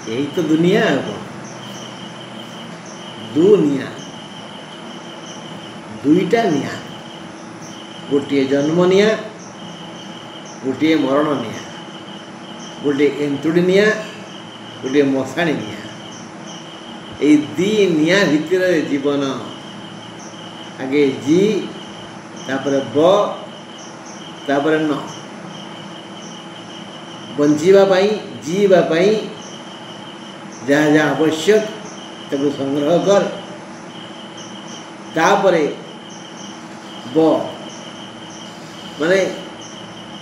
यही तो दुनिया है। कौन दुनिया दुईटा निया, गोटे जन्म निया, गोटे मरण निया, गोटे एंतुड़ी निया, गोटे मशाणी निया। ये दी निया भितर जीवन आगे जी तापर ब तापर न बंचीबा जीवा जहाँ जहाँ आवश्यक ताको संग्रह कर, तापरे ब माने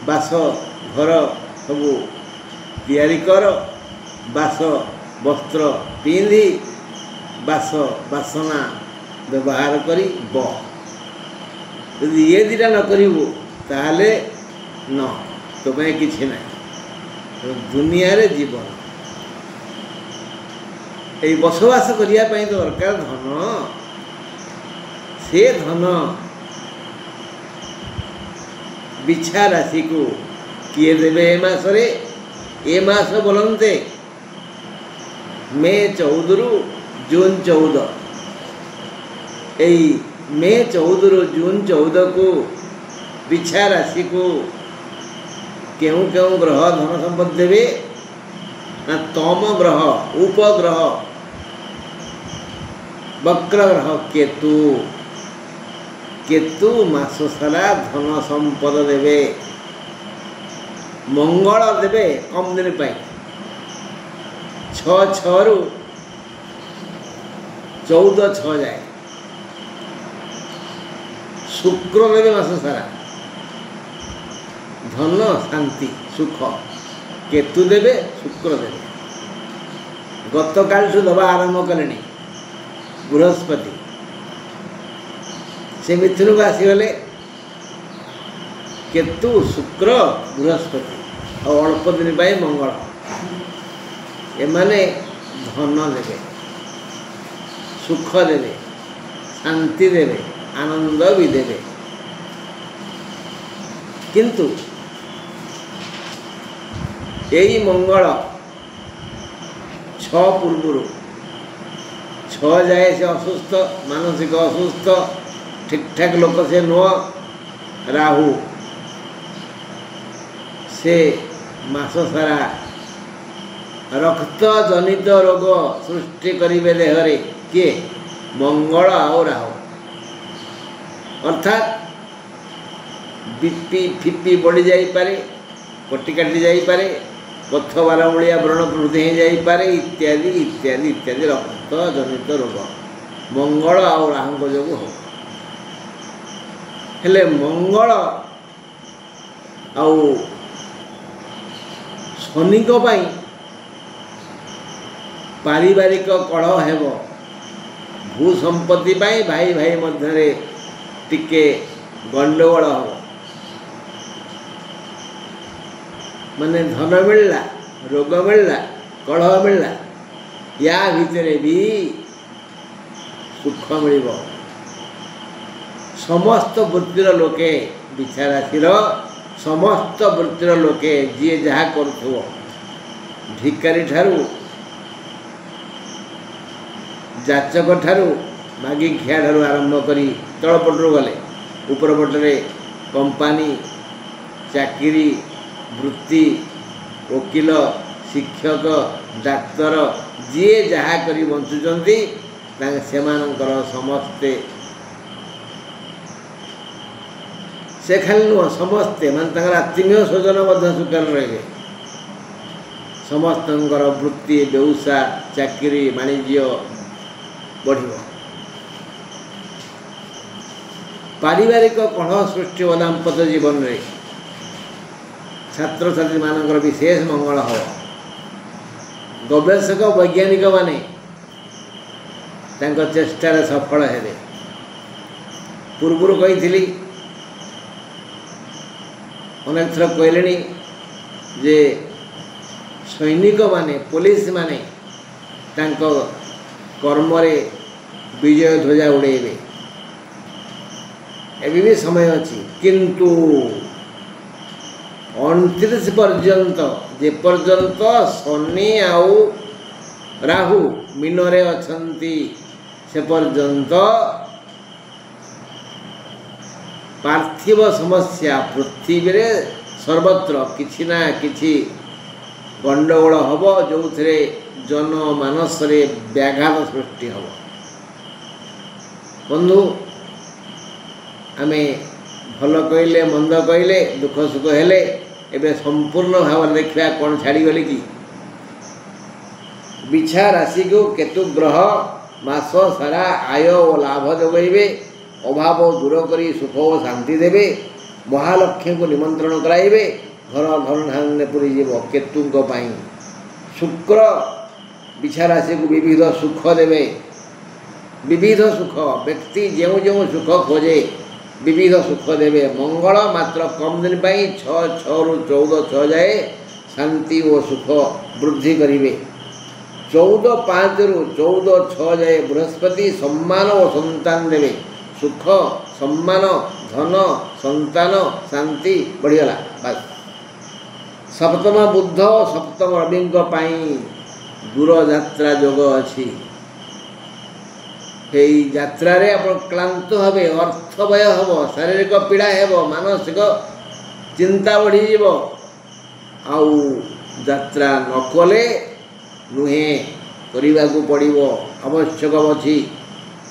बास घर सब तैयारी कर, बास वस्त्र पिंधि, बास बासना व्यवहार करी ब। यदि ये दुटा न करू ताहले न तुम्हें किसी ना। तो दुनिया रे जीवन ये बसवास करने तो दरकार धन। से धन बिछा राशि को किए देवे ए मास बोलते मे 14 रु जून 14। मे 14 रु जून 14 को बिछा राशि को क्यों क्यों ग्रह धन संपत्ति देवे ना तम ग्रह उपग्रह वक्र ग्रह केतु। केतु मास सारा धन संपद देवे, मंगल देवे कम दिन पाई 6 रु 14 जाए। शुक्र देवे मास सारा धन शांति सुख। केतु देवे शुक्र देवे। गत काल दबा आरंभ कले बृहस्पति से मिथुन को आसीगले। केतु शुक्र बृहस्पति और अल्प दिन पाई मंगल। एमाने धन देवे, सुख देवे, शांति देवे, आनंद भी देवे। किंतु यही मंगल 6 पूर्व 6 जाए से असुस्थ, मानसिक असुस्थ, ठीक ठाक लोक से नुह। राहु से मास सारा रक्त जनित रोग सृष्टि करिवे देहरे किए मंगल और राहु। अर्थात बीपी फिपी बढ़ी जाइपे, कटी काटी जाइपे, पथ बारमूलिया व्रण वृद्धि हो जाइपे, इत्यादि इत्यादि इत्यादि रक्त जनित रोग मंगल और राहु जो हो। हेले मंगल आउ शनि पारिवारिक कलह हेब। भू संपत्ति भाई भाई मध्य टिके गंडगोल हम। माने धन मिलला, रोग मिलला, कलह मिलला, या भितर भी सुख मिल। समस्त वृत्तिर लोके बिछा राशि समस्त वृत्तिर लोके जी जहाँ करुव भिकारी ठारू जाचक ठारू मागी खिया ठारू आरंभ करी तलपटू गले ऊपर पटरे कंपानी चाकरी वृत्ति वकील शिक्षक डाक्तर जी जहाँ करी बंचुचंती सेमानंकर समस्ते से खाली नुह समस्ते मान आत्मीय स्वजन सुखान रहे। समस्त वृत्ति व्यवसाय चाकरी वाणिज्य बढ़। पारिवारिक कलह सृष्टि हो दाम्पत्य जीवन में। छात्र छात्री मानकर विशेष मंगल हो। गवेषक वैज्ञानिक माने चेष्टार सफल हेबे। पूर्व कही अनेक थर कहले जे सैनिक माने पुलिस माने कर्म विजय ध्वजा उड़ेबे। एबी भी समय अच्छी किंतु 29 पर्यंत जे पर्यंत शनि आउ राहु मीनरे अछंती से पर्यंत पार्थिव समस्या पृथ्वी रे सर्वत्र किछि ना किछि गंडगोल हम जो थे जनमानस व्याघात सृष्टि हम। बंधु आमे भल कहले मंद कहले दुख सुख हेले एबे संपूर्ण भाव देखा कौन छाड़गले कि बिछा राशि को केतु ग्रह मास सारा आय और लाभ जोगैबे अभाव दूर करी सुख और शांति देवे महालक्ष्मी को निमंत्रण कराइबे घर घर धान पूरी जीव केतु पाई शुक्र बिछा राशि को विविध सुख देवे विविध सुख व्यक्ति जो जो सुख खोजे विविध सुख देवे मंगल मात्र कम दिन पाई 6 रु 14 जाए शांति और सुख वृद्धि करिवे 14/5 रु 14/6 जाए बृहस्पति सम्मान और संतान देवे सुख सम्मान धन संतान शांति बढ़ीगला बस। सप्तम बुध सप्तम रवि दूर यात्रा जोग अच्छी यात्रा रे आप क्लांत हे अर्थ व्यय हम शारीरिक पीड़ा हे मानसिक चिंता बढ़ी आउ यात्रा नकले नुहे करने को पड़ो आवश्यक अच्छी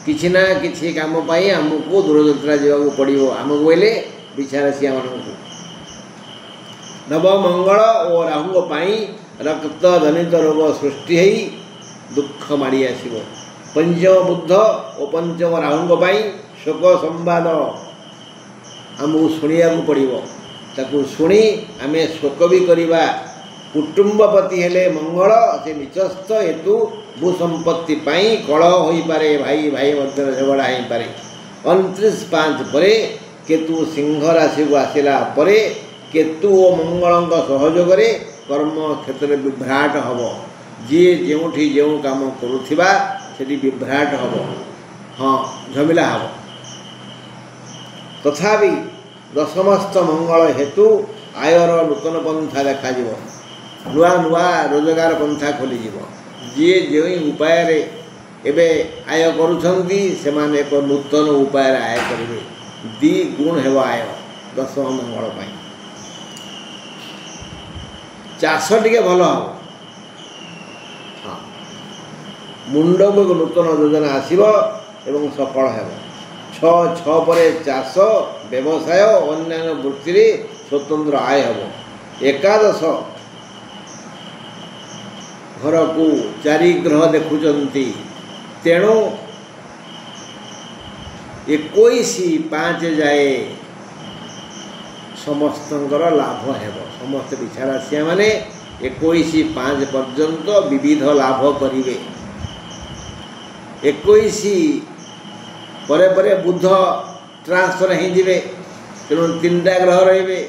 किसी ना किसी काम पाई आमको दूरयात्रा जावाक पड़ो आमको बोले बिछाराशिया मानू नव मंगल और राहु रक्त जनित रोग सृष्टि है दुख माड़ी आसो पंचम बुध और पंचम राहु शोक संवाद आमको शुणा पड़ो ताकू शुणी आम शोक भी करवा कुटुंबपति हेले मंगल से निचस्थ हेतु भूसंपत्ति कलह हो पारे भाई भाई मध्य झगड़ा हो पारे 29/5 पर केतु सिंह राशि को आसला परे केतु और मंगल सहयोग कर्म क्षेत्र में विभ्राट हम जी जोठी जो काम करुवा से विभ्राट हम हाँ झमेला हम तथापि दशमस्थ मंगल हेतु आयर नूतन पंथा देखा नुआ नुआ रोजगार पंथा खोली जी जो उपाय एबे आय करुछंती से माने एक नूतन उपाय आय करेंगे द्विगुण हेब आय दशम मंगल पाई चाष टिके भल हम हाँ मुंड को एक नूतन योजना आसव एवं सफल हेब 6 पर चाष व्यवसाय अन्य वृत्ति स्वतंत्र आय हेब एकादश घर को 4 ग्रह देखुंती तेणु 21/5 जाए समस्तंकर लाभ हेब समस्त बिछाराशिया माने 21/5 पर्यंत विविध लाभ करिवे 21 परे परे बुध ट्रांसफर हो जिवे तेणु 3टा ग्रह रहिबे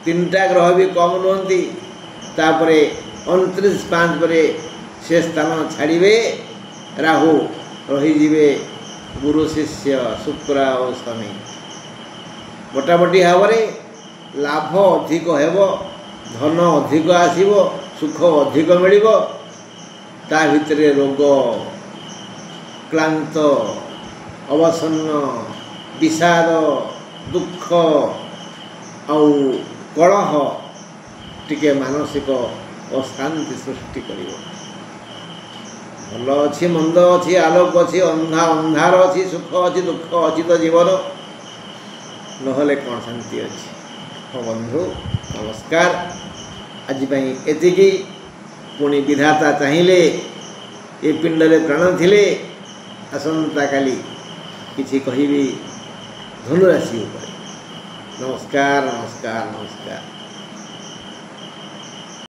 3टा ग्रह भी कम नुहंती तापरे 29/5 पर से स्थान छाड़े राहु रहीजे गुरु शिष्य शुक्र और शनि मोटामोटी भाव में लाभ अधिक हेब धन अधिक आसव सुख अधिक मिल ता भितर रोग क्लांत अवसन्न विषाद दुख आउ कलह टिके मानसिक अशांति सृष्टि कर भल अच्छी मंद अच्छी आलोक अच्छी अंधा अंधार अच्छी सुख अच्छी दुख अच्छी तो जीवन नहले कौन शांति अच्छी। हाँ बंधु नमस्कार आज एतिकी पुणी विधाता चाहिए ये पिंडले प्राण थिले आसंता काली किछि कहिबी धनुराशि उपर। नमस्कार नमस्कार नमस्कार।